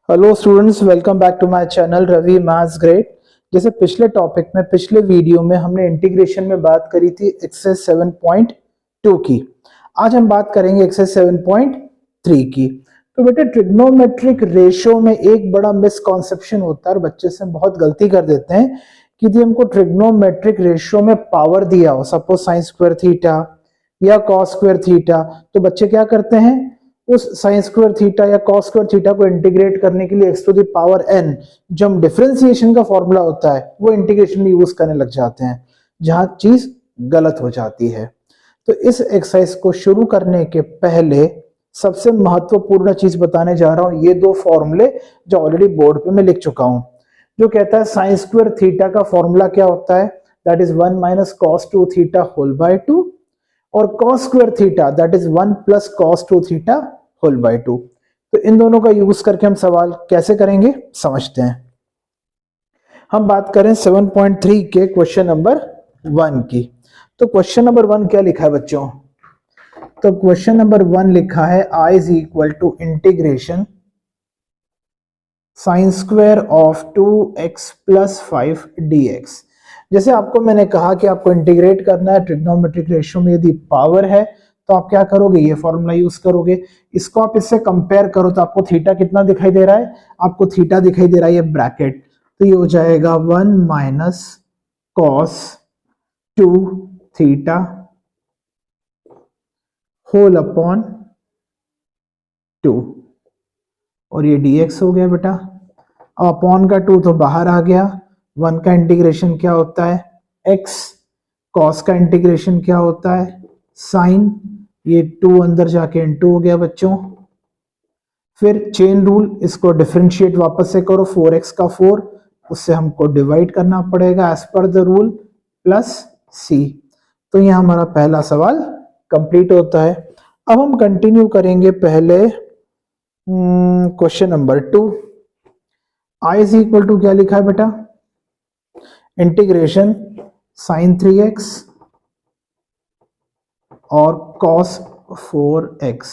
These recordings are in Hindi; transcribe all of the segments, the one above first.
Hello students, welcome back to my channel Ravi maths grade. जैसे पिछले टॉपिक में पिछले वीडियो में हमने इंटीग्रेशन में बात करी थी एक्सरसाइज 7.2 की। आज हम बात करेंगे एक्सरसाइज 7.3 की। तो बेटे ट्रिग्नोमेट्रिक रेशियो में एक बड़ा मिसकॉन्सेप्शन होता है और बच्चे से बहुत गलती कर देते हैं कि यदि हमको ट्रिग्नोमेट्रिक रेशियो में पावर दिया हो, सपोज साइन स्क्वायर थीटा या कॉस स्क्वायर थीटा, तो बच्चे क्या करते हैं, उस साइन स्क्वायर थीटा या कॉस स्क्वायर थीटा को इंटीग्रेट करने के लिए X to the power n, जो हम डिफरेंशिएशन का फॉर्मूला होता है वो इंटीग्रेशन में यूज करने लग जाते हैं, जहां चीज गलत हो जाती है। तो इस एक्सरसाइज को शुरू करने के पहले सबसे महत्वपूर्ण चीज बताने जा रहा हूं, ये दो फॉर्मूले जो ऑलरेडी बोर्ड पे मैं लिख चुका हूं। जो कहता है साइन स्क्वायर थीटा का फॉर्मूला क्या होता है, that is 1 minus cos 2 theta whole by 2, और cos square theta that is 1 plus cos 2 theta whole by 2। तो इन दोनों का यूज करके हम सवाल कैसे करेंगे समझते हैं। हम बात करें 7.3 के क्वेश्चन नंबर 1 की। तो क्वेश्चन नंबर 1 क्या लिखा है बच्चों? तो क्वेश्चन नंबर 1 लिखा है I is equal to integration sine square of 2x plus 5 dx। जैसे आपको मैंने कहा कि आपको इंटीग्रेट करना है ट्रिग्नोमेट्रिक रेशियो में, यदि पावर है तो आप क्या करोगे, ये फॉर्मूला यूज करोगे। इसको आप इससे कंपेयर करो तो आपको थीटा कितना दिखाई दे रहा है, आपको थीटा दिखाई दे रहा है ये ब्रैकेट, तो ये हो जाएगा 1 minus cos 2 theta whole upon 2, और ये dx हो गया बेटा। अब अपॉन का 2 तो बाहर आ गया, 1 का इंटीग्रेशन क्या होता है x, कॉस का इंटीग्रेशन क्या होता है साइन, ये 2 अंदर जाके इनटू हो गया बच्चों। फिर चेन रूल, इसको डिफरेंशिएट वापस से करो, 4x का 4, उससे हमको डिवाइड करना पड़ेगा as per the rule, plus c। तो यह हमारा पहला सवाल कंप्लीट होता है। अब हम कंटिन्यू करेंगे पहले question number 2। I is equal to क्या लिखा है बेटा, इंटीग्रेशन साइन 3x और कॉस 4x।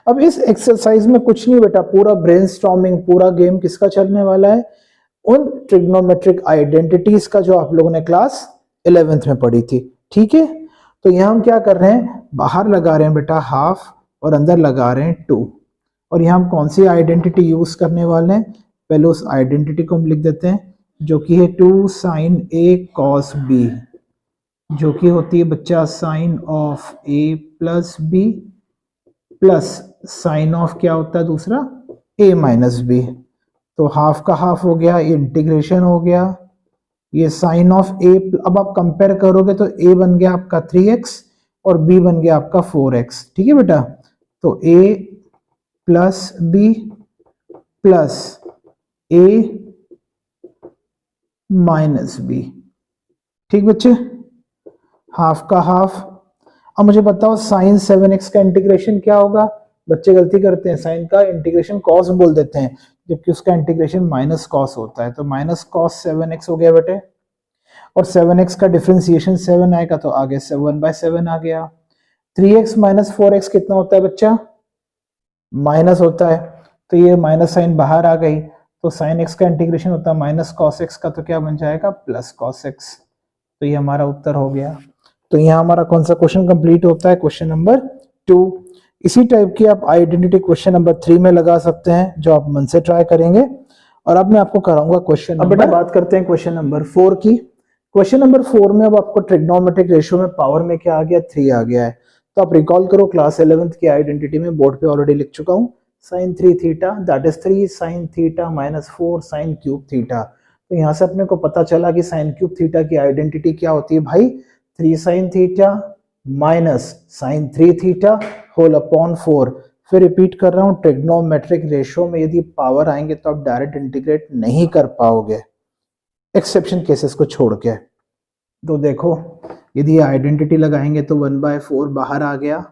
अब इस एक्सरसाइज में कुछ नहीं बेटा, पूरा ब्रेनस्टॉर्मिंग, पूरा गेम किसका चलने वाला है, उन ट्रिग्नोमेट्रिक आइडेंटिटीज का जो आप लोगों ने क्लास 11th में पढ़ी थी। ठीक है, तो यहां हम क्या कर रहे हैं, बाहर लगा रहे हैं बेटा हाफ और अंदर लगा रहे हैं 2, और यहां हम कौन सी आइडेंटिटी यूज करने वाले हैं, पहले उस आइडेंटिटी को हम लिख देते हैं जो कि है 2 साइन a कॉस b, जो कि होती है बच्चा sine of a plus b plus sine of क्या होता है दूसरा a माइनस b। तो हाफ का हाफ हो गया, ये इंटीग्रेशन हो गया, ये साइन ऑफ a, अब आप कंपेयर करोगे तो a बन गया आपका 3x और b बन गया आपका 4x। ठीक है बेटा, तो a plus b plus a minus b। ठीक बच्चे, हाफ का हाफ। अब मुझे बताओ साइन 7x का इंटीग्रेशन क्या होगा, बच्चे गलती करते हैं, साइन का इंटीग्रेशन कॉस बोल देते हैं जबकि उसका इंटीग्रेशन माइनस कॉस होता है। तो माइनस कॉस 7x हो गया बेटे, और 7x का डिफरेंशिएशन 7 आएगा तो आगे 7/7 आ गया। 3x माइनस 4x कितना होता है बच्चा, माइनस होता है, तो ये माइनस साइन बाहर आ गई, तो साइन x का इंटीग्रेशन होता है माइनस कॉस x का, तो क्या बन जाएगा प्लस कॉस x। तो ये हमारा उत्तर हो गया। तो यहाँ हमारा कौन सा क्वेश्चन कंप्लीट होता है, क्वेश्चन नंबर 2। इसी टाइप की आप आइडेंटिटी क्वेश्चन नंबर 3 में लगा सकते हैं, जो आप मन से ट्राई करेंगे। और अब मैं आपको कराऊंगा क्वेश्चन। अब बेटा बात करते हैं क्वेश्चन नंबर 4 की। क्वेश्चन नंबर 4 में अब आपको ट्रिग्नोमेट्रिक रेशियो में पावर में क्या आ गया, 3 आ गया है। तो आप रिकॉल करो, क्लास 11th की आइडेंटिटी में बोर्ड पे ऑलरेडी लिख चुका हूँ, sine 3 theta that is 3 sine theta minus 4 sine cube theta. तो यहाँ से अपने को पता चला कि साइन क्यूब थीटा की आइडेंटिटी क्या होती है भाई, 3 sine theta minus sine 3 theta whole upon 4। फिर रिपीट कर रहा हूँ, ट्रिग्नोमेट्रिक रेशियो में यदि पावर आएंगे तो आप डायरेक्ट इंटीग्रेट नहीं कर पाओगे, एक्सेप्शन केसेस को छोड़ के। तो देखो, यदि आइडेंटिटी लगाएंगे तो 1/4 बाहर आ गया,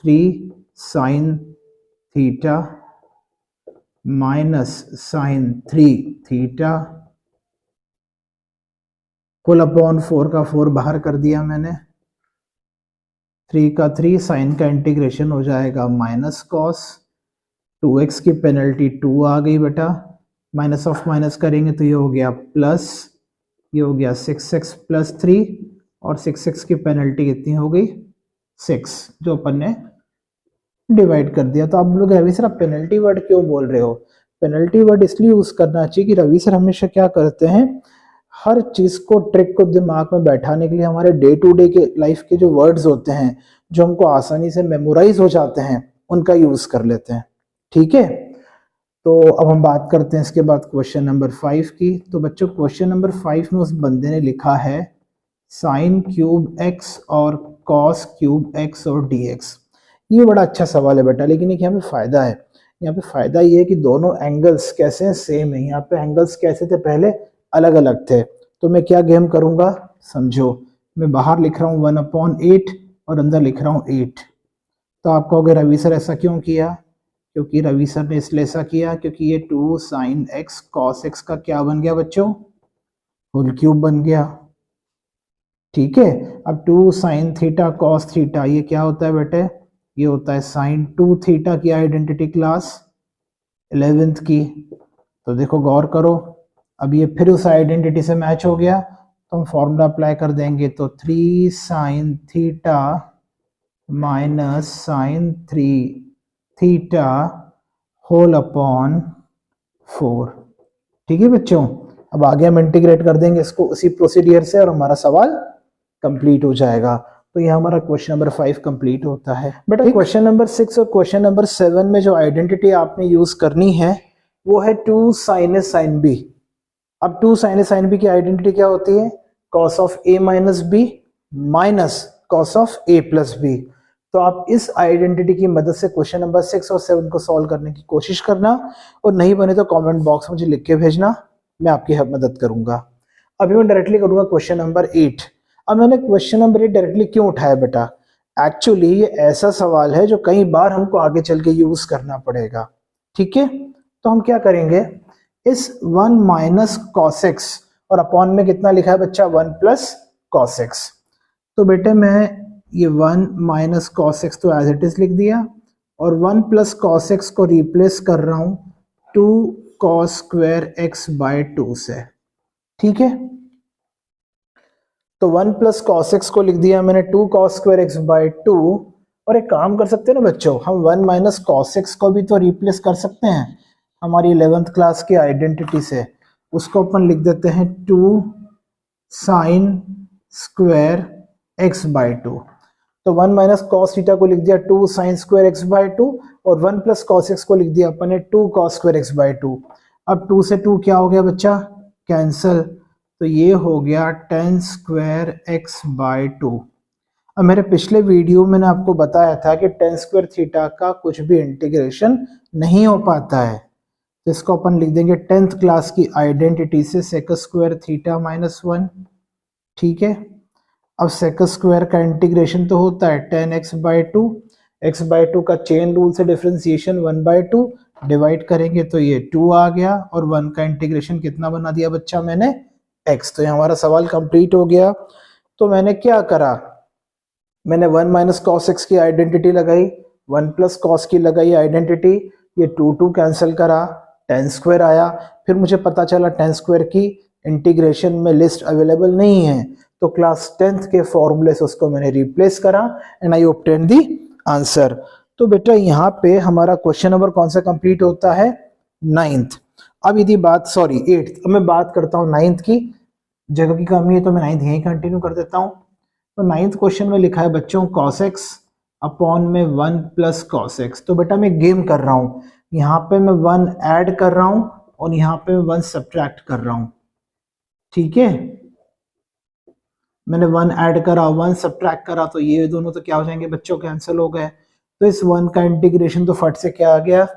3 sine theta minus sine 3 theta whole upon 4 का 4 बाहर कर दिया मैंने, 3 का 3, साइन का इंटीग्रेशन हो जाएगा माइनस कॉस, 2x की पेनल्टी 2 आ गई बेटा, माइनस ऑफ माइनस करेंगे तो ये हो गया प्लस, ये हो गया 6x प्लस 3, और 6x की पेनल्टी कितनी हो गई 6, जो अपन ने डिवाइड कर दिया। तो आप लोग रवि सर आप पेनल्टी वर्ड क्यों बोल रहे हो? पेनल्टी वर्ड इसलिए यूज करना चाहिए कि रवि सर हमेशा क्या करते हैं, हर चीज को ट्रिक को दिमाग में बैठाने के लिए हमारे डे टू डे के लाइफ के जो वर्ड्स होते हैं जो हमको आसानी से मेमोराइज हो जाते हैं उनका यूज कर लेते हैं। ठीक है, तो अब हम बात करते हैं इसके बाद क्वेश्चन नंबर 5 की। तो बच्चों क्वेश्चन नंबर 5 में उस बंदे ने लिखा है साइन क्यूब एक्स और कॉस क्यूब एक्स और dx। ये बड़ा अच्छा सवाल है बेटा, लेकिन एक यहाँ पे फायदा है। यहाँ पे फायदा ये है कि दोनों एंगल्स कैसे हैं, सेम है। यहाँ पे एंगल्स कैसे थे, पहले अलग अलग थे। तो मैं क्या गेम करूंगा समझो, मैं बाहर लिख रहा हूँ 1/8 और अंदर लिख रहा हूँ 8। तो आप कहोगे रवि सर ऐसा क्यों किया? क्योंकि रवि सर ने इसलिए ऐसा किया क्योंकि ये 2 साइन एक्स कॉस एक्स का क्या बन गया बच्चों, होल क्यूब बन गया। ठीक है, अब 2 साइन थीटा कॉस थीटा ये क्या होता है बेटे, ये होता है साइन 2 थीटा की आइडेंटिटी क्लास 11th की। तो देखो गौर करो, अब ये फिर उस आइडेंटिटी से मैच हो गया, तो हम फॉर्मूला अप्लाई कर देंगे। तो 3 sine theta minus sine 3 theta whole upon 4। ठीक है बच्चों, अब आगे हम इंटीग्रेट कर देंगे इसको उसी प्रोसीडियर से और हमारा सवाल कंप्लीट हो जाएगा। तो ये हमारा क्वेश्चन नंबर 5 कंप्लीट होता है। बेटा क्वेश्चन नंबर 6 और क्वेश्चन नंबर 7 में जो आइडेंटिटी आपने यूज करनी है वो है 2 sin sin b। अब 2 sin b की आइडेंटिटी क्या होती है, cos of a minus B minus cos of a plus B. तो आप इस आइडेंटिटी की मदद से क्वेश्चन नंबर 6 और 7 को सॉल्व करने की कोशिश करना, और नहीं बने तो कमेंट बॉक्स में मुझे लिख के भेजना, मैं आपकी मदद करूंगा। अभी मैं डायरेक्टली करूंगा क्वेश्चन नंबर 8। अब मैंने क्वेश्चन नंबर 8 डायरेक्टली क्यों उठाया बेटा, एक्चुअली ये ऐसा सवाल है जो कई बार हमको आगे चल के यूज करना पड़ेगा। ठीक है, तो हम क्या करेंगे, इस 1 माइनस कॉस एक्स और अपॉन में कितना लिखा है बच्चा 1 प्लस कॉस एक्स। तो बेटे मैं ये 1 माइनस कॉस एक्स तो एज इट इज लिख दिया, और 1 प्लस कॉस एक्स को रिप्लेस कर रहा हूं 2 कॉस स्क्वायर एक्स बाय 2 से। ठीक है, तो 1 प्लस कॉस एक्स को लिख दिया मैंने 2 कॉस स्क्वायर एक्स बाय 2। और एक काम कर सकते हैं ना बच्चों, हम 1 माइनस कॉस एक्स को भी तो रिप्लेस कर सकते हैं हमारी 11th क्लास की आइडेंटिटी से। उसको अपन लिख देते हैं 2 साइन स्क्वायर एक्स बाय 2। तो 1 माइनस कॉस थीटा को लिख दिया 2 साइन स्क्वायर एक्स बाय 2, और 1 प्लस कॉस एक्स को लिख दिया अपन ने 2 कॉस स्क्वायर एक्स बाय 2। अब 2 से 2 क्या हो गया बच्चा, कैंसल। तो ये हो गया 10 स्क्वायर एक्स बाय 2। अब मेरे पिछले वीडियो में मैंने आपको बताया था कि 10 स्क्वायर थीटा का कुछ भी इंटीग्रेशन नहीं हो पाता है, तो इसको अपन लिख देंगे 10th क्लास की आइडेंटिटी से सेक स्क्वायर थीटा माइनस 1। ठीक है, अब सेक स्क्वायर का इंटीग्रेशन तो होता है 10x बाय 2, x बाय 2 का चेन रूल से डिफरेंशिएशन 1 बाय 2, डिवाइड करेंगे तो ये 2 आ गया, और 1 का इंटीग्रेशन कितना बना दिया बच्चा मैंने x। तो ये हमारा सवाल कंप्लीट हो गया। तो मैंने क्या करा, मैंने 1 माइनस कॉस एक्स की आइडेंटिटी लगाई, 1 प्लस कॉस की लगाई आइडेंटिटी, ये 2 कैंसिल करा, 10 स्क्वायर आया। फिर मुझे पता चला 10 स्क्वायर की इंटीग्रेशन में लिस्ट अवेलेबल नहीं है, तो क्लास 10th के फॉर्मूले से उसको मैंने रिप्लेस करा and I obtain the answer. तो बेटा यहाँ पे हमारा क्वेश्चन नंबर कौन सा कंप्लीट होता है, 9th। अब यदि बात 8th, अब मैं बात करता हूँ 9th की। जगह की कमी है तो मैं 9th यहीं कंटिन्यू कर देता हूँ। तो 9th क्वेश्चन में लिखा है बच्चों cos x अपॉन में 1 प्लस कॉस एक्स। तो बेटा मैं गेम कर रहा हूँ, यहाँ पे मैं 1 ऐड कर रहा हूँ और यहाँ पे मैं 1 सब्ट्रैक्ट कर रहा हूँ। ठीक है, मैंने 1 ऐड करा 1 सब्ट्रैक्ट करा, तो ये दोनों तो क्या हो जाएंगे बच्चों, कैंसिल हो गए। तो इस 1 का इंटीग्रेशन तो फट से क्या आ गया,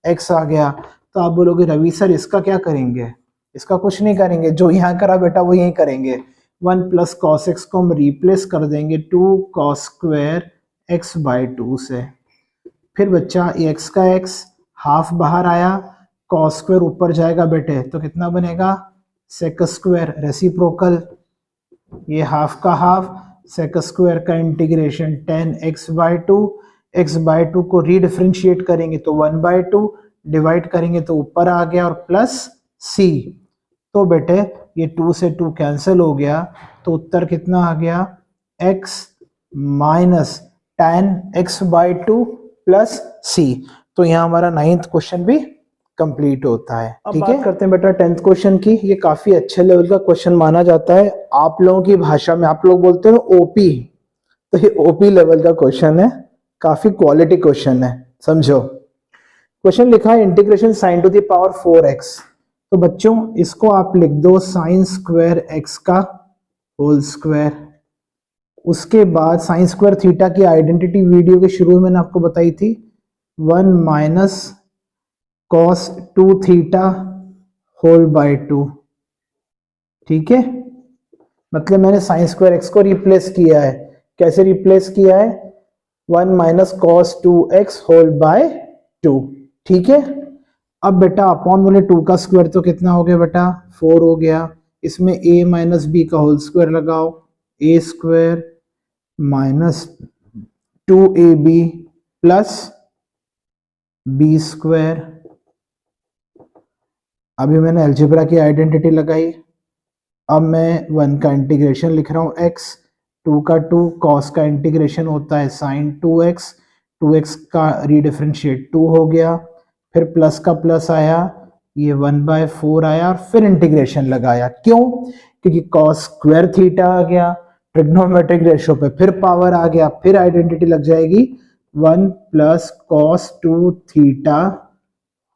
x आ गया। तो आप बोलोगे रवि सर इसका क्या करेंगे, इसका कुछ नहीं करेंगे, जो यहाँ करा बेटा वो यही करेंगे। 1 प्लस कॉस एक्स को हम रिप्लेस कर देंगे 2 कॉस स्क्वायर एक्स बाय 2 से। फिर बच्चा x का x हाफ बाहर आया, कॉस स्क्वायर ऊपर जाएगा बेटे, तो कितना बनेगा सेक स्क्वायर रेसिप्रोकल, ये हाफ का हाफ, सेक स्क्वायर का इंटीग्रेशन 10x बाय 2, x/2 को रीडिफरेंशिएट करेंगे तो 1/2, डिवाइड करेंगे तो ऊपर आ गया और प्लस c। तो बेटे ये 2 से 2 कैंसिल हो गया, तो उत्तर कितना आ गया, x minus tan x/2 plus c। तो यहाँ हमारा 9th क्वेश्चन भी कंप्लीट होता है। अब बात करते हैं बेटा 10th क्वेश्चन की। ये काफी अच्छे लेवल का क्वेश्चन माना जाता है, आप लोगों की भाषा में आप लोग बोलते हो ओपी, तो ये ओपी लेवल का क्वेश्चन है, काफी क्वालिटी क्वेश्चन है, समझो। क्वेश्चन लिखा है integration sine to the power 4x। तो बच्चों इसको आप लिख दो साइन स्क्वायर x का होल स्क्वायर। उसके बाद साइन स्क्वायर थीटा की आइडेंटिटी वीडियो के शुरू में मैंने आपको बताई थी, 1 minus cos 2 theta whole by 2। ठीक है, मतलब मैंने साइन स्क्वायर x को रिप्लेस किया है। कैसे रिप्लेस किया है, 1 minus cos 2x whole by 2। ठीक है, अब बेटा अपॉन वाले 2 का स्क्वायर तो कितना हो गया बेटा, 4 हो गया। इसमें a माइनस बी का होल स्क्वायर लगाओ, a square minus 2ab plus b square. अभी मैंने अलजेब्रा की आइडेंटिटी लगाई। अब मैं 1 का इंटीग्रेशन लिख रहा हूँ x, 2 का 2, cos का इंटीग्रेशन होता है sin 2x, 2x का रीडिफरेंशिएट 2 हो गया, फिर प्लस का प्लस आया, ये 1/4 आया और फिर इंटीग्रेशन लगाया। क्यों, क्योंकि cos स्क्वायर थीटा आ गया, ट्रिग्नोमेट्रिक रेशियो पे फिर पावर आ गया, फिर आइडेंटिटी लग जाएगी 1 plus cos 2 theta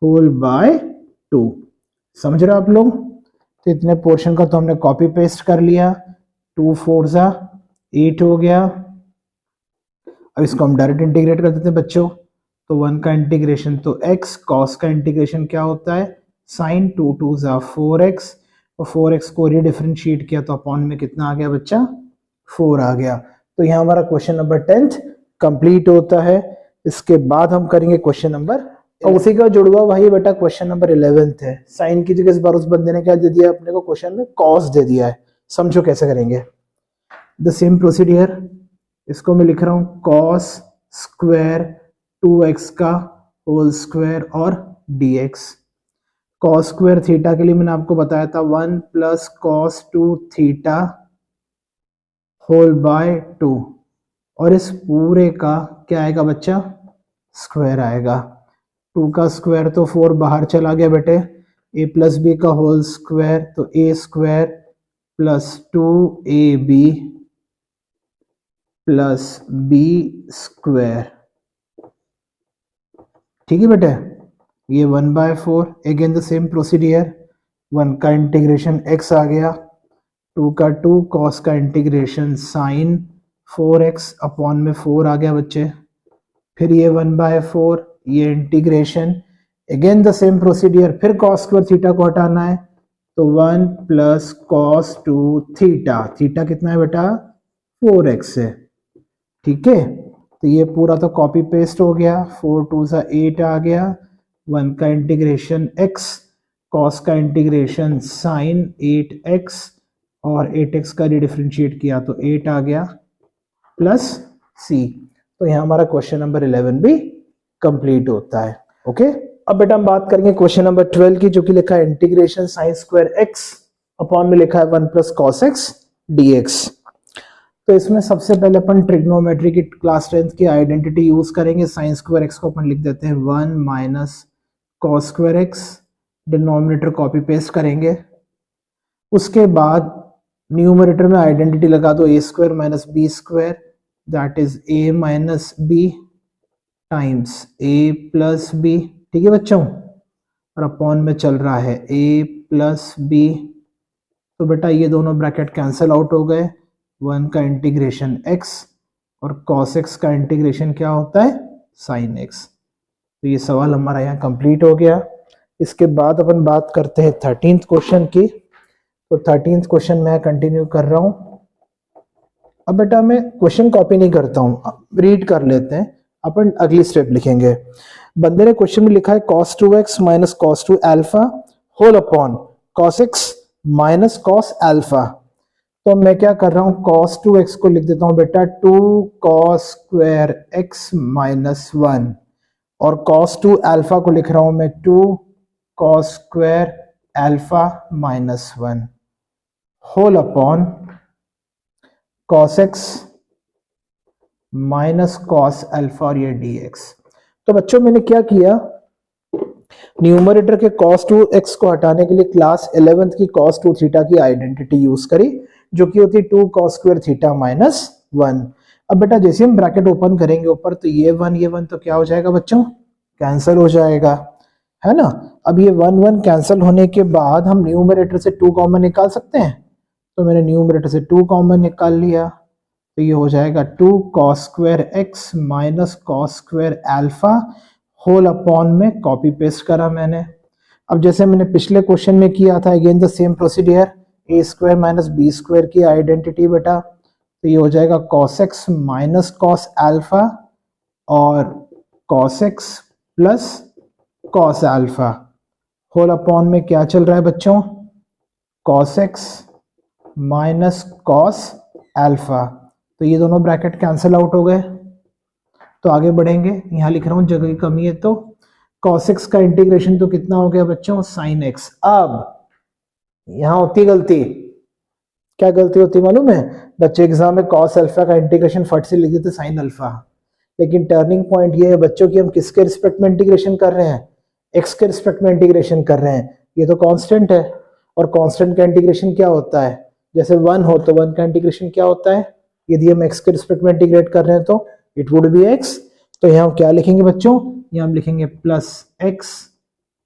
whole by 2। समझ रहे हो आप लोग। तो इतने पोर्शन का तो हमने कॉपी पेस्ट कर लिया, 2 4 जा 8 हो गया। अब इसको हम डायरेक्ट इंटीग्रेट कर देते हैं बच्चों। तो 1 का इंटीग्रेशन तो x, cos का इंटीग्रेशन क्या होता है, sin 2 2 जा 4x, और 4x को रीडिफरेंशिएट किया तो अपॉन में कितना आ गया बच्चा, 4 आ गया। तो यहाँ हमारा क्वेश्चन नंबर 10th कंप्लीट होता है। इसके बाद हम करेंगे क्वेश्चन नंबर, और उसी का जुड़वा भाई बेटा क्वेश्चन नंबर 11th है। साइन की जगह इस बार उस बंदे ने क्या दे दिया अपने को, क्वेश्चन में कॉस दे दिया है। समझो कैसे करेंगे, द सेम प्रोसीडियर। इसको मैं लिख रहा हूं कॉस स्क्वायर 2x का होल स्क्वायर और dx। कॉस स्क्वायर थीटा के लिए मैंने आपको बताया था 1 plus cos 2 theta whole by 2, और इस पूरे का क्या आएगा बच्चा, स्क्वायर आएगा। 2 का स्क्वायर तो 4 बाहर चला गया बेटे, a प्लस बी का होल स्क्वायर तो a square plus 2ab plus b square. ठीक है बेटे, ये 1/4। अगेन द सेम प्रोसीडियर, 1 का इंटीग्रेशन x आ गया, 2 का 2, cos का इंटीग्रेशन sin 4x अपॉन में 4 आ गया बच्चे। फिर ये 1/4, ये integration, again the same procedure, फिर cos स्क्वायर थीटा को हटाना है तो 1 प्लस cos 2 थीटा। थीटा कितना है बेटा, 4x है। ठीक है, तो ये पूरा तो कॉपी पेस्ट हो गया, 4 2 सा 8 आ गया, 1 का इंटीग्रेशन x, cos का इंटीग्रेशन sin 8x, और 8x का रिडिफरेंशिएट किया तो 8 आ गया प्लस c। तो यहाँ हमारा क्वेश्चन नंबर 11 भी कंप्लीट होता है। ओके, अब बेटा हम बात करेंगे क्वेश्चन नंबर 12 की, जो कि लिखा है integration sine square x upon में लिखा है 1 प्लस कॉस x dx। तो इसमें सबसे पहले अपन ट्रिग्नोमेट्री की क्लास 10th की आइडेंटिटी यूज करेंगे। साइन स्क्वायर x को अपन लिख देते हैं 1 minus cos square x, denominator copy paste करेंगे। उसके बाद न्यूमरेटर में आइडेंटिटी लगा दो, a square minus B square, that is a minus B times a plus B. ठीक है बच्चों, और अपॉन में चल रहा है a प्लस बी। तो बेटा ये दोनों ब्रैकेट कैंसिल आउट हो गए, 1 का इंटीग्रेशन x और cos x का इंटीग्रेशन क्या होता है, sin x। तो ये सवाल हमारा यहाँ कंप्लीट हो गया। इसके बाद अपन बात करते हैं 13th क्वेश्चन की। तो 13th क्वेश्चन मैं कंटिन्यू कर रहा हूँ। अब बेटा मैं क्वेश्चन कॉपी नहीं करता हूँ, रीड कर लेते हैं, अपन अगली स्टेप लिखेंगे। बंदे ने क्वेश्चन में लिखा है cos 2x minus cos 2 alpha whole upon cos x minus cos alpha. तो मैं क्या कर रहा हूँ, cos 2x को लिख देता हूँ बेटा 2 cos स्क्वायर x माइनस 1, और cos 2 अल्फा को लिख रहा हूँ मैं 2 cos square alpha minus 1 whole upon cos x minus cos alpha और ये dx। तो बच्चों मैंने क्या किया, न्यूमरेटर के cos 2x को हटाने के लिए क्लास 11th की cos 2 थीटा की आइडेंटिटी यूज करी, जो कि होती 2 cos स्क्वायर थीटा माइनस 1। अब बेटा जैसे हम ब्रैकेट ओपन करेंगे ऊपर, तो ये 1 तो क्या हो जाएगा बच्चों, कैंसिल हो जाएगा, है ना। अब ये 1 कैंसिल होने के बाद हम न्यूमरेटर से 2 कॉमन निकाल सकते हैं, तो मैंने न्यूमरेटर से 2 कॉमन निकाल लिया, तो ये हो जाएगा 2 cos square x minus cos square alpha whole upon में कॉपी पेस्ट करा मैंने। अब जैसे मैंने पिछले क्वेश्चन में किया था, again the same procedure, A square minus B square की आइडेंटिटी बेटा, तो ये हो जाएगा cos x minus cos alpha और cos x plus cos alpha whole upon में क्या चल रहा है बच्चों, cos x minus cos alpha. तो ये दोनों ब्रैकेट कैंसिल आउट हो गए। तो आगे बढ़ेंगे, यहां लिख रहा हूं जगह की कमी है, तो cos x का इंटीग्रेशन तो कितना हो गया बच्चों, sin x। अब यहां होती गलती, क्या गलती होती मालूम है बच्चे, एग्जाम में cos अल्फा का इंटीग्रेशन फट से लिख देते sin अल्फा, लेकिन टर्निंग पॉइंट ये है बच्चों कि हम किसके रिस्पेक्ट में इंटीग्रेशन कर रहे हैं, x के रिस्पेक्ट में इंटीग्रेशन कर रहे हैं। ये तो कांस्टेंट है, और कांस्टेंट का इंटीग्रेशन क्या होता है, जैसे 1 हो तो 1 का इंटीग्रेशन क्या होता है, यदि हम x के रिस्पेक्ट में इंटीग्रेट कर रहे हैं तो इट वुड बी x। तो यहाँ क्या लिखेंगे बच्चों, यहाँ हम लिखेंगे प्लस x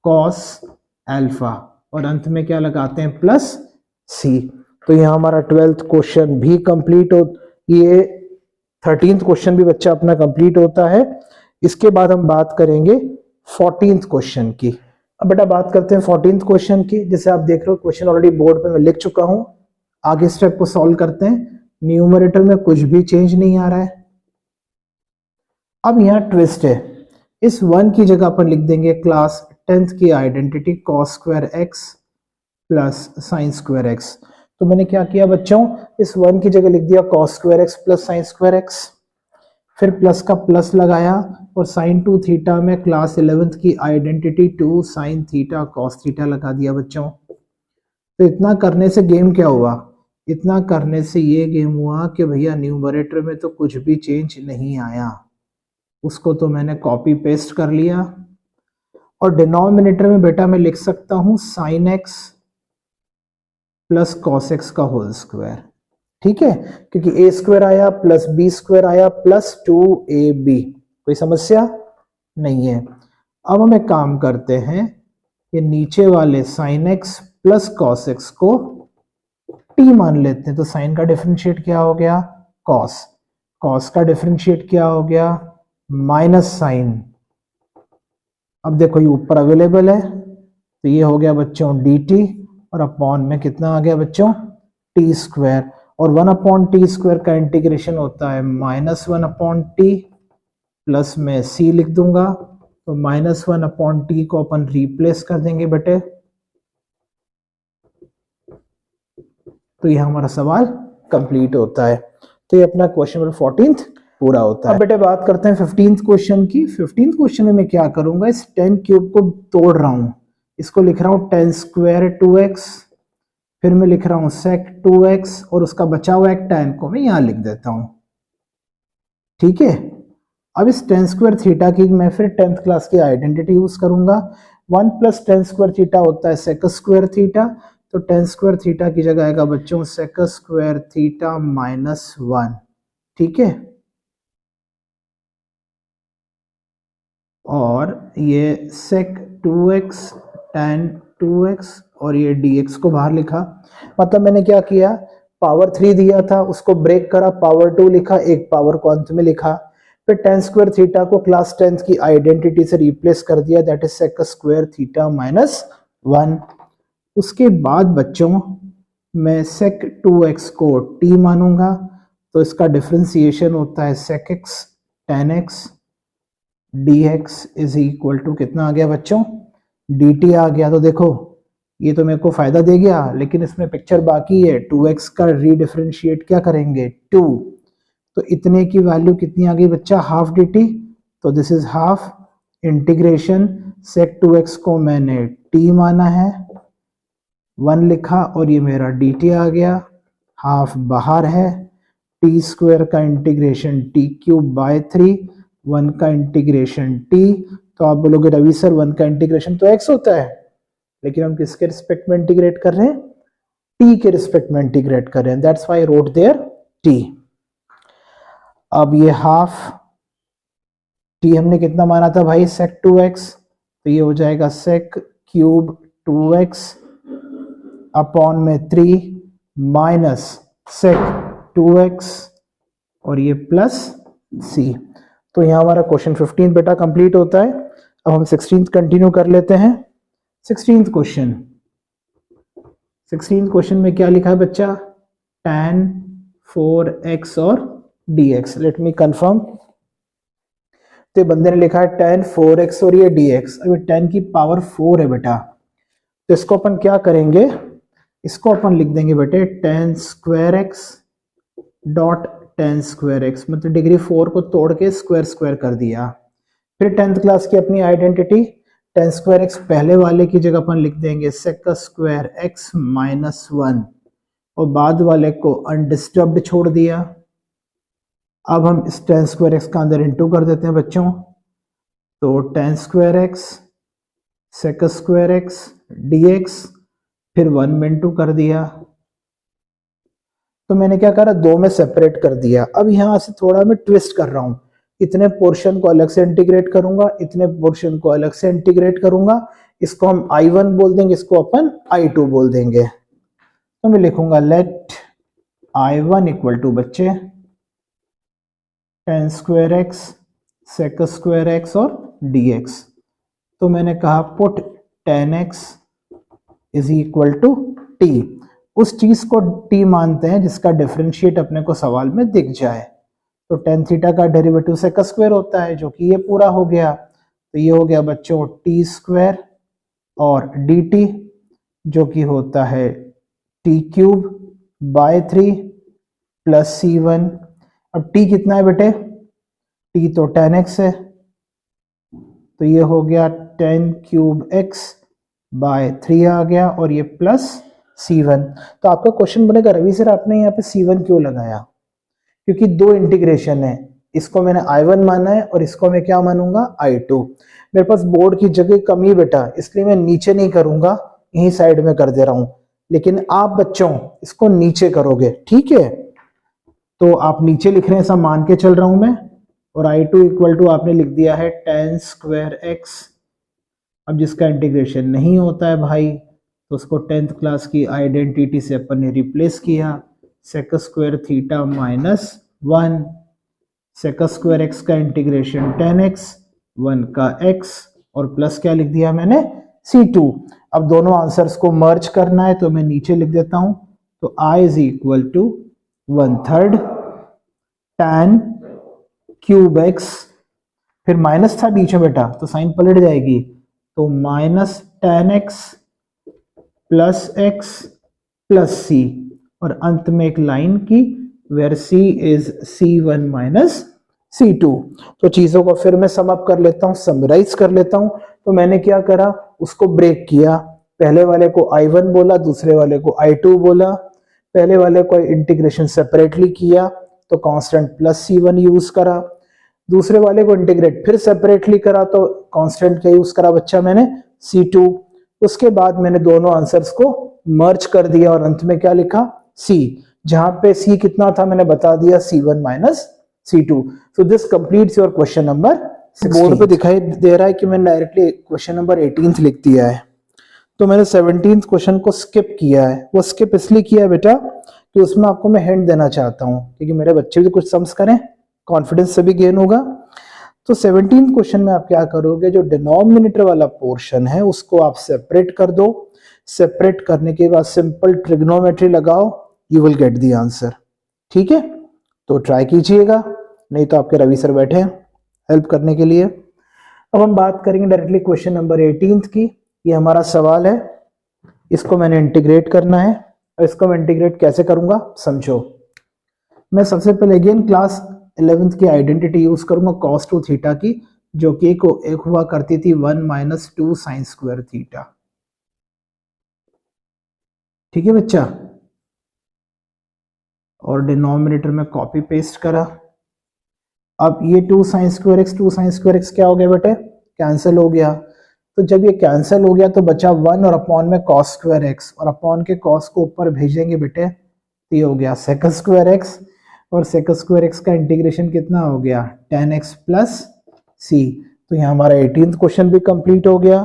cos अल्फा, और अंत में क्या लगाते हैं, प्लस c। तो यहाँ हमारा 12th क्वेश्चन भी कंप्लीट हो, ये 13th क्वेश्चन भी बच्चा अपना कंप्लीट होता है। इसके बाद हम बात करेंगे 14th क्वेश्चन की। अब बेटा बात करते हैं 14th क्वेश्चन की। जैसे आप देख रहे हो क्वेश्चन ऑलरेडी बोर्ड पे मैं लिख चुका हूं, आगे स्टेप को सॉल्व करते हैं। न्यूमरेटर में कुछ भी चेंज नहीं आ रहा है। अब यहाँ ट्विस्ट है, इस 1 की जगह अपन लिख देंगे क्लास 10th की identity cos square x plus sin square x। तो मैंने क्या किया बच्चों, इस 1 की जगह लिख दिया cos square x plus sin square x, फिर प्लस का प्लस लगाया और sin 2 थीटा में क्लास 11th की identity 2 sin theta cos theta लगा दिया बच्चों। तो इतना करने से गेम क्या हुआ, इतना करने से ये गेम हुआ कि भैया न्यूमरेटर में तो कुछ भी चेंज नहीं आया, उसको तो मैंने कॉपी पेस्ट कर लिया, और डिनोमिनेटर में बेटा मैं लिख सकता हूं sin x plus cos x का होल स्क्वायर, ठीक है, क्योंकि a स्क्वायर आया प्लस b स्क्वायर आया प्लस 2ab, कोई समस्या नहीं है। अब हम एक काम करते हैं, ये नीचे वाले sin x plus cos x को t मान लेते हैं, तो sin का डिफरेंशिएट क्या हो गया, cos, cos का डिफरेंशिएट क्या हो गया, माइनस साइन। अब देखो ये ऊपर अवेलेबल है, तो ये हो गया बच्चों dt, और अपॉन में कितना आ गया बच्चों, टी स्क्वायर, और 1 अपॉन टी स्क्वायर का इंटीग्रेशन होता है -1 अपॉन टी, प्लस में c लिख दूंगा, तो -1 अपॉन टी को अपन रिप्लेस कर देंगे बेटे। तो ये हमारा सवाल कंप्लीट होता है। तो ये अपना क्वेश्चन नंबर 14th पूरा होता है। अब बेटे बात करते हैं 15th क्वेश्चन की। 15th क्वेश्चन में मैं क्या करूंगा, इस 10 क्यूब को तोड़ रहा हूं, इसको लिख रहा हूं 10 स्क्वायर 2x, फिर मैं लिख रहा हूं sec 2x, और उसका बचा हुआ एक tan को मैं यहां लिख देता हूं, ठीक है। अब इस 10 स्क्वायर थीटा की मैं फिर 10th क्लास की आइडेंटिटी यूज करूंगा। 1 प्लस 10 स्क्वायर थीटा होता है sec स्क्वायर थीटा, तो 10 स्क्वायर थीटा की जगह आएगा बच्चों sec स्क्वायर थीटा -1, ठीक है। और ये sec 2x tan 2x और ये dx को बाहर लिखा, मतलब मैंने क्या किया, पावर 3 दिया था उसको ब्रेक करा, पावर 2 लिखा, एक पावर को अंत में लिखा, फिर tan स्क्वायर थीटा को क्लास 10th की आइडेंटिटी से रिप्लेस कर दिया, that is sec square theta -1। उसके बाद बच्चों मैं sec 2x को t मानूंगा, तो इसका डिफरेंशिएशन होता है sec x tan x dx is equal to कितना आ गया बच्चों, dt आ गया। तो देखो ये तो मेरे को फायदा दे गया, लेकिन इसमें पिक्चर बाकी है। 2x का रीडिफरेंशिएट क्या करेंगे 2, तो इतने की वैल्यू कितनी आ गई बच्चा हाफ dt, तो this is half integration sec 2x को मैंने t माना है 1 लिखा और ये मेरा dt आ गया, हाफ बाहर है, टी स्क्वायर का इंटीग्रेशन टी क्यूब बाय 3, 1 का इंटीग्रेशन t, तो आप बोलोगे रवि सर 1 का इंटीग्रेशन तो x होता है, लेकिन हम किसके रिस्पेक्ट में इंटीग्रेट कर रहे हैं, t के रिस्पेक्ट में इंटीग्रेट कर रहे हैं, that's why I wrote there t। अब ये हाफ t हमने कितना माना था भाई sec 2x, तो ये हो जाएगा sec क्यूब 2x अपॉन में 3 माइनस sec 2x और ये प्लस c। तो यहाँ हमारा क्वेश्चन 15 बेटा कंप्लीट होता है। अब हम 16th कंटिन्यू कर लेते हैं। 16th क्वेश्चन में क्या लिखा है बच्चा, tan 4x और dx। लेट मी कंफर्म, तो बंदे ने लिखा है tan 4x और ये dx, अभी tan की पावर 4 है बेटा, तो इसको अपन क्या करेंगे, इसको अपन लिख देंगे बेटे tan square x dot tan square x, मतलब डिग्री 4 को तोड़ के स्क्वायर स्क्वायर कर दिया। फिर 10th क्लास की अपनी आइडेंटिटी, tan स्क्वायर x पहले वाले की जगह अपन लिख देंगे sec का स्क्वायर x माइनस 1 और बाद वाले को अनडिस्टर्ब्ड छोड़ दिया। अब हम इस tan स्क्वायर x का अंदर इनटू कर देते हैं बच्चों, तो tan square x sec square x dx, फिर 1 में इनटू कर दिया, तो मैंने क्या करा, 2 में सेपरेट कर दिया। अब यहां से थोड़ा मैं ट्विस्ट कर रहा हूं, इतने पोर्शन को अलग से इंटीग्रेट करूंगा, इतने पोर्शन को अलग से इंटीग्रेट करूंगा, इसको हम I1 बोल देंगे, इसको अपन I2 बोल देंगे। तो मैं लिखूंगा लेट I1 इक्वल टू बच्चे tan square x sec square x और dx। तो मैंने कहा put tan x is equal to t, उस चीज को t मानते हैं जिसका डिफरेंशिएट अपने को सवाल में दिख जाए। तो tan थीटा का डेरिवेटिव sec स्क्वायर होता है, जो कि ये पूरा हो गया, तो ये हो गया बच्चों t स्क्वायर और dt, जो कि होता है t cube by 3 plus c1। अब t कितना है बेटे, t तो tan x है, तो ये हो गया tan क्यूब x बाय 3 आ गया और ये प्लस c1। तो आपका क्वेश्चन बनेगा रवि सर आपने यहाँ पे c1 क्यों लगाया, क्योंकि 2 इंटीग्रेशन है, इसको मैंने I1 माना है और इसको मैं क्या मानूंगा I2। मेरे पास बोर्ड की जगह कम ही बेटा, इसलिए मैं नीचे नहीं करूंगा, यही साइड में कर दे रहा हूं, लेकिन आप बच्चों इसको नीचे करोगे, ठीक है। तो आप नीचे लिख रहे हैं, ऐसा मान के चल रहा हूं मैं, और I2 इक्वल टू आपने लिख दिया है tan स्क्वायर x। अब जिसका इंटीग्रेशन नहीं होता है भाई, तो उसको 10th क्लास की आइडेंटिटी से अपन ने रिप्लेस किया, sec square theta minus 1, sec square x का इंटीग्रेशन tan x, 1 का x और प्लस क्या लिख दिया मैंने c2। अब दोनों आंसर्स को मर्ज करना है, तो मैं नीचे लिख देता हूं, तो I is equal to 1/3 tan cube x, फिर माइनस था बीच में बेटा तो साइन पलट जाएगी, तो minus tan x plus x plus c, और अंत में एक लाइन की where c is c1 minus c2। तो चीजों को फिर मैं सम अप कर लेता हूं, समराइज कर लेता हूं। तो मैंने क्या करा, उसको ब्रेक किया, पहले वाले को I1 बोला, दूसरे वाले को I2 बोला, पहले वाले को इंटीग्रेशन सेपरेटली किया तो कांस्टेंट प्लस c1 यूज करा, दूसरे वाले को इंटीग्रेट फिर सेपरेटली करा तो कांस्टेंट क्या यूज करा बच्चा मैंने c2। उसके बाद मैंने दोनों आंसर्स को मर्ज कर दिया और अंत में क्या लिखा c, जहां पे c कितना था मैंने बता दिया c1 minus c2। So this completes your question number 16। Board पे दिखाई दे रहा है कि मैंने डायरेक्टली क्वेश्चन नंबर 18 लिख दिया है, तो मैंने 17th क्वेश्चन को स्किप किया है। वो स्किप इसलिए किया है बेटा कि उसमें आपको मैं हिंट देना चाहता हूं, क्योंकि मेरे बच्चे भी कुछ सम्स करें, कॉन्फिडेंस से भी गेन होगा। तो 17th क्वेश्चन में आप क्या करोगे, जो डिनोमिनेटर वाला पोर्शन है उसको आप सेपरेट कर दो, सेपरेट करने के बाद सिंपल ट्रिग्नोमेट्री लगाओ, you will get the answer, ठीक है। तो ट्राई कीजिएगा, नहीं तो आपके रवि सर बैठे हैं हेल्प करने के लिए। अब हम बात करेंगे डायरेक्टली क्वेश्चन नंबर 18 की। ये हमारा सवाल है, इसको मैंने इंटीग्रेट करना है, और इसको मैं इंटीग्रेट कैसे करूंगा समझो। मैं सबसे पहले अगेन क्लास 11th की आइडेंटिटी यूज करूंगा cos 2 थीटा की, जो कि एक हुआ करती थी 1 माइनस 2 साइन स्क्वायर थीटा। ठीक है बच्चा, और डिनोमिनेटर में कॉपी पेस्ट करा। अब ये 2 साइन स्क्वायर एक्स क्या हो गया बेटे, कैंसिल हो गया। तो जब ये कैंसिल हो गया तो बचा 1 और अपॉन में कॉस स्क्वायर एक्स, और अपॉन के कॉस को ऊपर भेजेंगे बेटे, तो ये हो गया सेक स्क्वायर एक्स, और सेक स्क्वायर एक्स का इंटीग्रेशन कितना हो गया, tan x प्लस सी। तो यहाँ हमारा 18th क्वेश्चन भी कंप्लीट हो गया।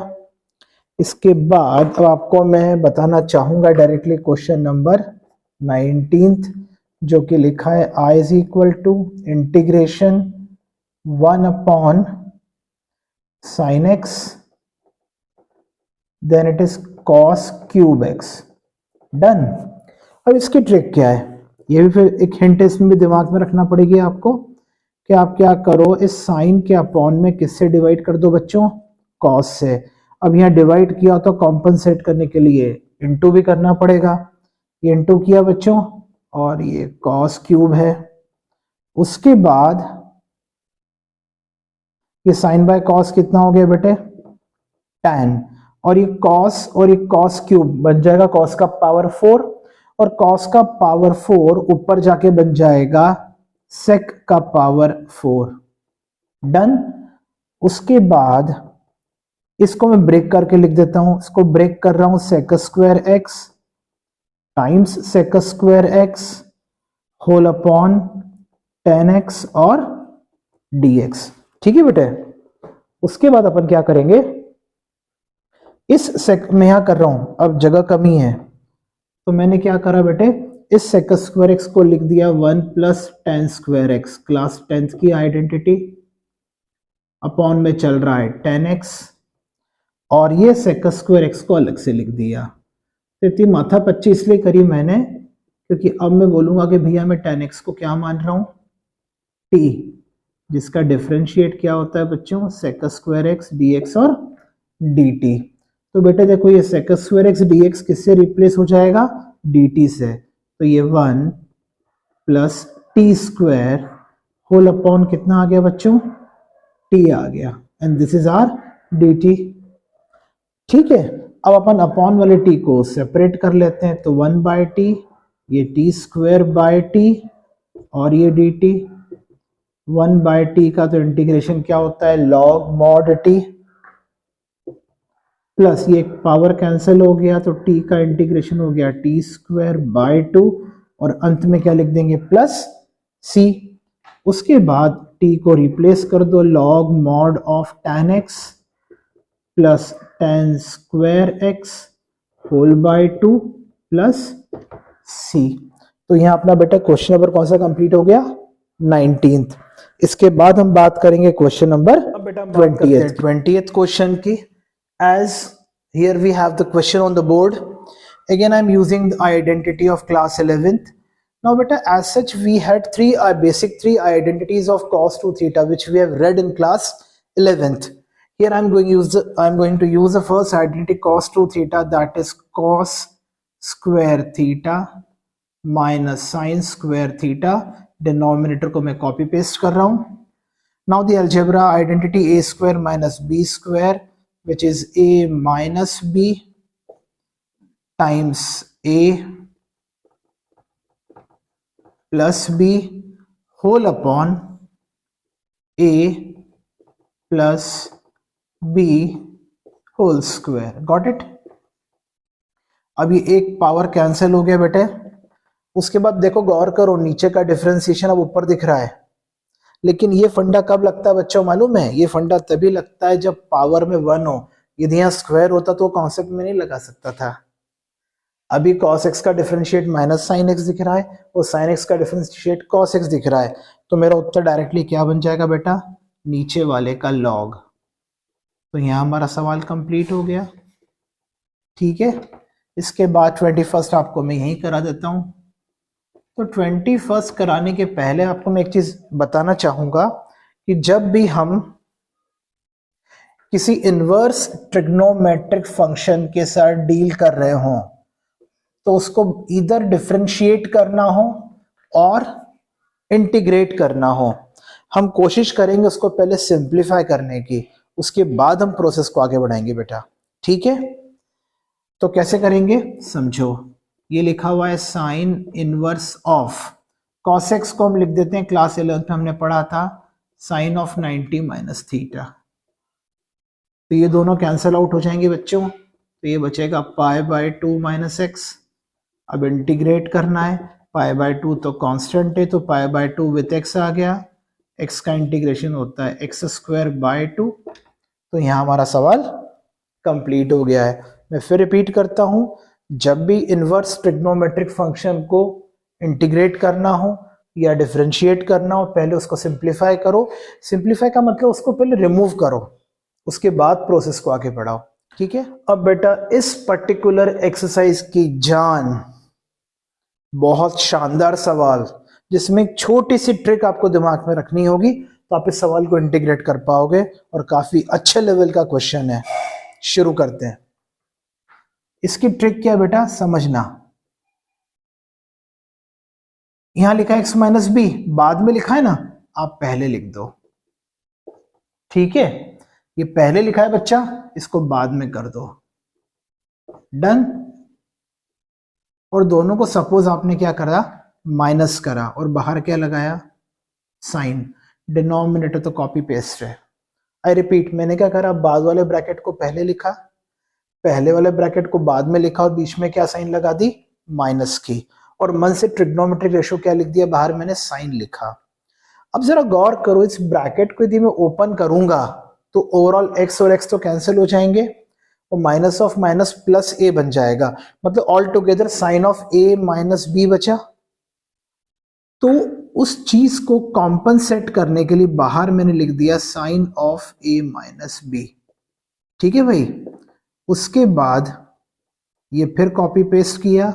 इसके बाद अब आपको मैं बताना चाहूंगा डायरेक्टली क्वेश्चन नंबर 19th, जो कि लिखा है I is equal to integration 1 upon sine x then it is cos cube x. Done. अब इसकी ट्रिक क्या है, ये भी फिर एक हिंट इसमें भी दिमाग में रखना पड़ेगी आपको, कि आप क्या करो, इस साइन के अपॉन में किससे डिवाइड कर दो बच्चों, कॉस से। अब यहाँ डिवाइड किया तो कॉम्पनसेट करने के लिए इनटू भी करना पड़ेगा, ये इनटू किया बच्चों, और ये कॉस क्यूब है। उसके बाद ये साइन बाय कॉस कितना हो गया बेटे, tan, और ये कॉस क्यूब बन जाएगा कॉस का पावर 4, और कॉस का पावर 4 ऊपर जाके बन जाएगा सेक का पावर 4। डन। उसके बाद इसको मैं ब्रेक करके लिख देता हूं, इसको ब्रेक कर रहा हूं, sec square x times sec square x whole upon tan x और dx। ठीक है बेटे। उसके बाद अपन क्या करेंगे, इस सेक में यहां कर रहा हूं, अब जगह कमी है तो मैंने क्या करा बेटे, इस सेक स्क्वायर एक्स को लिख दिया 1 plus tan square x, class 10th की आइडेंटिटी, अपॉन में चल रहा है tan x, और ये सेक स्क्वायर एक्स को अलग से लिख दिया। तो इतनी माथा पच्ची इसलिए करी मैंने, क्योंकि अब मैं बोलूंगा कि भैया मैं tan x को क्या मान रहा हूं, t, जिसका डिफरेंशिएट क्या होता है बच्चों, सेक स्क्वायर एक्स dx और dt। तो बेटे देखो ये सेक स्क्वायर एक्स dx किससे रिप्लेस हो जाएगा, dt से। तो ये 1 plus T square whole upon कितना आ गया बच्चों, t आ गया, and this is our dt। ठीक है। अब अपन अपॉन वाले t को सेपरेट कर लेते हैं, तो 1 बाय टी, ये टी स्क्वायर बाय टी, और ये dt। 1 बाय टी का तो इंटीग्रेशन क्या होता है, लॉग मॉड टी, प्लस ये पावर कैंसिल हो गया तो t का इंटीग्रेशन हो गया टी स्क्वायर बाय 2, और अंत में क्या लिख देंगे, प्लस c। उसके बाद t को रिप्लेस कर दो, log mod of tan x plus tan square x whole by 2 plus c। तो यहाँ अपना बेटा क्वेश्चन नंबर कौन सा कंप्लीट हो गया, 19th। इसके बाद हम बात करेंगे क्वेश्चन नंबर 20th क्वेश्चन की। As here we have the question on the board. Again I'm using the identity of class 11th. Now beta, as such we had basic three identities of cos 2 theta which we have read in class 11th. Here I'm going to use the first identity, cos 2 theta, that is cos square theta minus sin square theta। Denominator को मैं कॉपी पेस्ट कर रहा हूं। Now the algebra identity a square minus b square, which is a minus b times a plus b whole upon a plus b whole square। Got it? अब ये एक पावर कैंसिल हो गया बेटे। उसके बाद देखो गौर करो, नीचे का डिफरेंशिएशन अब ऊपर दिख रहा है, लेकिन ये फंडा कब लगता है बच्चों मालूम है, ये फंडा तभी लगता है जब पावर में 1 हो। यदि यहाँ स्क्वायर होता तो कॉन्सेप्ट में नहीं लगा सकता था। अभी cos x का डिफरेंशिएट माइनस साइन x दिख रहा है, और साइन x का डिफरेंशिएट cos x दिख रहा है, तो मेरा उत्तर डायरेक्टली क्या बन जाएगा बेटा, नीचे वाले का लॉग। तो यहाँ हमारा सवाल कंप्लीट हो गया। ठीक है। इसके बाद 21st आपको मैं यही करा देता हूँ। तो 21st कराने के पहले आपको मैं एक चीज बताना चाहूंगा कि जब भी हम किसी इनवर्स ट्रिग्नोमेट्रिक फंक्शन के साथ डील कर रहे हो तो उसको इधर डिफरेंशिएट करना हो और इंटीग्रेट करना हो, हम कोशिश करेंगे उसको पहले सिंप्लीफाई करने की, उसके बाद हम प्रोसेस को आगे बढ़ाएंगे बेटा। ठीक है, तो कैसे करेंगे समझो। ये लिखा हुआ है sine inverse of cos x को हम लिख देते हैं, क्लास 11th में हमने पढ़ा था साइन ऑफ 90 माइनस थीटा। तो ये दोनों कैंसिल आउट हो जाएंगे बच्चों, तो ये बचेगा पाई बाय 2 माइनस एक्स। अब इंटीग्रेट करना है, पाई बाय 2 तो कांस्टेंट है, तो पाई बाय 2 विथ एक्स आ गया, एक्स का इंटीग्रेशन होता है एक्स स्क्वायर बाय 2। तो यहाँ हमारा सवाल कंप्लीट हो गया है। मैं फिर रिपीट करता हूँ, जब भी इनवर्स ट्रिग्नोमेट्रिक फंक्शन को इंटीग्रेट करना हो या डिफरेंशिएट करना हो, पहले उसको सिंप्लीफाई करो। सिंप्लीफाई का मतलब उसको पहले रिमूव करो, उसके बाद प्रोसेस को आगे बढ़ाओ। ठीक है, अब बेटा इस पर्टिकुलर एक्सरसाइज की जान, बहुत शानदार सवाल जिसमें एक छोटी सी ट्रिक आपको दिमाग में रखनी होगी तो आप इस सवाल को इंटीग्रेट कर पाओगे, और काफी अच्छे लेवल का क्वेश्चन है। शुरू करते हैं। इसकी ट्रिक क्या है बेटा, समझना। यहां लिखा है x माइनस बी, बाद में लिखा है ना, आप पहले लिख दो। ठीक है, ये पहले लिखा है बच्चा, इसको बाद में कर दो। डन। और दोनों को सपोज आपने क्या करा, माइनस करा, और बाहर क्या लगाया, साइन। डिनोमिनेटर तो कॉपी पेस्ट है। आई रिपीट, मैंने क्या करा, बाद वाले ब्रैकेट को पहले लिखा, पहले वाले ब्रैकेट को बाद में लिखा, और बीच में क्या साइन लगा दी, माइनस की, और मन से ट्रिग्नोमेट्रिक रेशो क्या लिख दिया, बाहर मैंने साइन लिखा। अब जरा गौर करो, इस ब्रैकेट को यदि मैं ओपन करूंगा तो ओवरऑल एक्स और एक्स तो कैंसिल हो जाएंगे, और minus of minus plus A बन जाएगा, मतलब all together sine of A minus B बचा। तो उस चीज को कॉम्पनसेट करने के लिए बाहर मैंने लिख दिया sine of A minus B. ठीक है भाई, उसके बाद ये फिर कॉपी पेस्ट किया,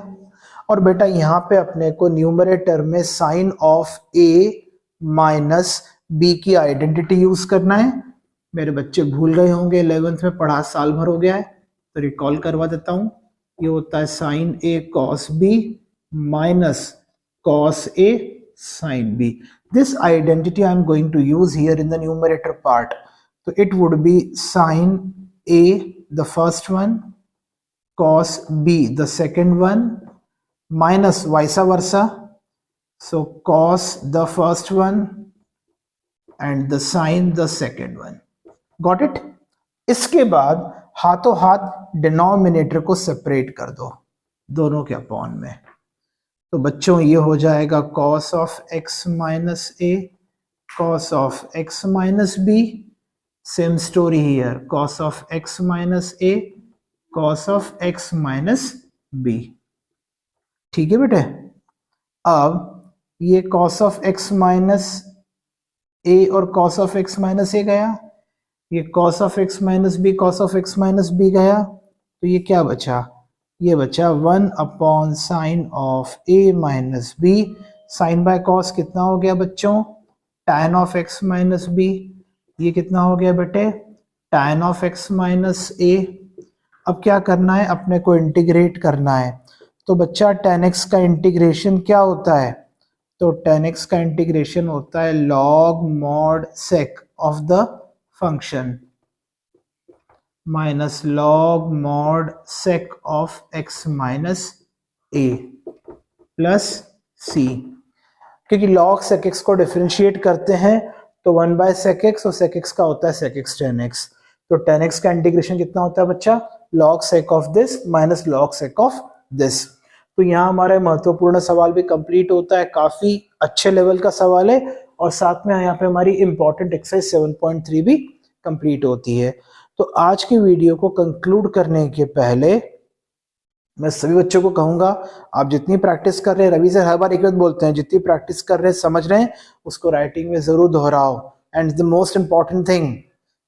और बेटा यहां पे अपने को न्यूमरेटर में sine of A minus B की आइडेंटिटी यूज करना है। मेरे बच्चे भूल गए होंगे, 11th में पढ़ा, साल भर हो गया है, तो रिकॉल करवा देता हूं। ये होता है sine a cos b minus cos a sine b. This identity I am going to use here in the numerator part. तो it would be sine a the first one, cos b the second one, minus vice versa, so cos the first one and the sin the second one. Got it? इसके बाद हाथों हाथ डिनोमिनेटर को सेपरेट कर दो दोनों के अपॉन में। तो बच्चों ये हो जाएगा cos of x minus a, cos of x minus b, same story here, cos of x minus a, cos of x minus b। ठीक है बेटे, अब ये cos of x minus a और cos of x minus a गया, ये cos of x minus b, cos of x minus b गया, तो ये क्या बचा, ये बचा 1 upon sine of a minus b। Sine by cos कितना हो गया बच्चों, tan of x minus b। ये कितना हो गया बेटे, tan of x minus a। अब क्या करना है, अपने को इंटीग्रेट करना है। तो बच्चा tan x का इंटीग्रेशन क्या होता है, तो tan x का इंटीग्रेशन होता है log mod sec of the function minus log mod sec of x minus a plus c। क्योंकि log sec x को डिफरेंशिएट करते हैं तो 1 बाय sec x, और sec x का होता है sec x tan x। तो tan x का इंटीग्रेशन कितना होता है बच्चा, log sec of this minus log sec of this. तो यहाँ हमारा महत्वपूर्ण सवाल भी कंप्लीट होता है, काफी अच्छे लेवल का सवाल है, और साथ में यहाँ पे हमारी इंपॉर्टेंट एक्सरसाइज 7.3 भी कंप्लीट होती है। तो आज की वीडियो को कंक्लूड करने के पहले मैं सभी बच्चों को कहूंगा, आप जितनी प्रैक्टिस कर रहे हैं, रवि सर हर बार एक बात बोलते हैं, जितनी प्रैक्टिस कर रहे हैं, समझ रहे हैं, उसको राइटिंग में जरूर दोहराओ। And the most important thing,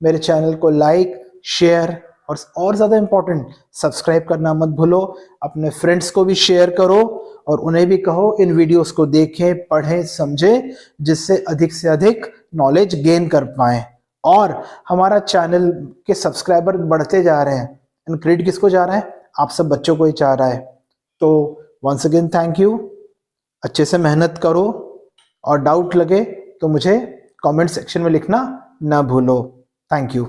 मेरे चैनल को लाइक, शेयर और ज्यादा इंपॉर्टेंट सब्सक्राइब करना मत भूलो। अपने फ्रेंड्स को भी शेयर करो और उन्हें भी कहो इन वीडियोस को देखें, पढ़ें, समझें, जिससे अधिक से अधिक नॉलेज गेन कर पाएं। और हमारा चैनल के सब्सक्राइबर बढ़ते जा रहे हैं, एंड क्रेडिट किसको जा रहा है? आप सब बच्चों को ही जा रहा है। तो वंस अगेन थैंक यू, अच्छे से मेहनत करो, और डाउट लगे तो मुझे कमेंट सेक्शन में लिखना ना भूलो। Thank you.